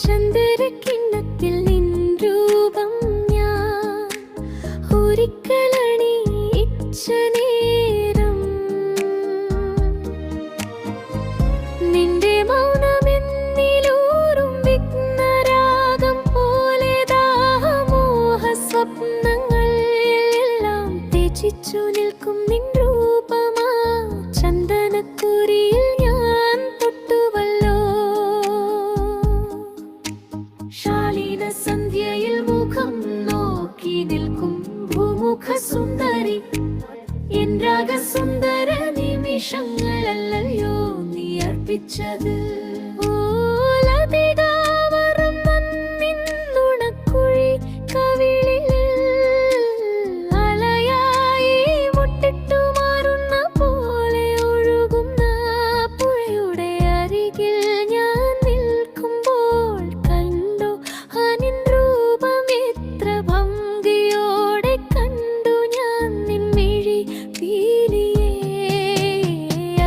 ചന്ദ്രകിണ്ണത്തിൽ നിൻ രൂപം ഞാൻ ഒരിക്കലണിയിച്ച നേരം നിന്റെ മൗനമെന്നിലൂറും വിഘ്നരാഗം പോലെ ദാഹമോഹ സ്വപ്നങ്ങൾ എല്ലാം ത്യജിച്ചു നിൽക്കും നിൻ രൂപമാ ചന്ദനക്കുരിയിൽ ഞാൻ തൊട്ടുവല്ലോ. ശാലീന സന്ധ്യയിൽ മുഖം നോക്കി നിൽക്കും ഭൂമുഖ സുന്ദരി, എൻ രാഗസുന്ദര നിമിഷങ്ങളല്ലയോ നീ അർപ്പിച്ചത്. ഓലതികാവറും നന്നിൻ നുണക്കുഴി കവിളിൽ അലയായി മുട്ടിട്ടു മാറുന്ന പോലെ ഒഴുകുന്ന പുഴയുടെ അരികിൽ ഞാൻ നിൽക്കുമ്പോൾ കണ്ടു നിൻ രൂപം എത്ര ഭംഗിയോടെ കണ്ടു ഞാൻ നിൻ മിഴി പീലിയേ.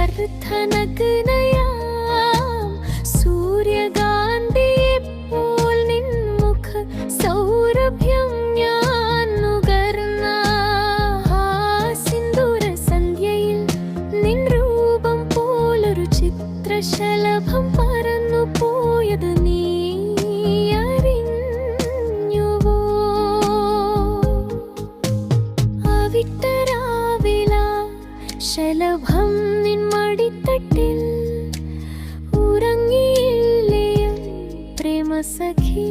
അർദ്ധനഗ്നയാം സൂര്യകാന്തിയെപ്പോൾ നിൻ മുഖ സൗരഭ്യം ഞാൻ നുകർന്ന ആ സിന്ദൂര സന്ധ്യയിൽ നിൻ രൂപം പോലൊരു ചിത്രശലഭം പറന്നു പോയത് നീ അറിഞ്ഞുവോ? അവിട്ടരാവിലാ ശലഭം നിൻ മടിത്തട്ടിൽ ഉറങ്ങിയില്ലേ പ്രേമസഖി.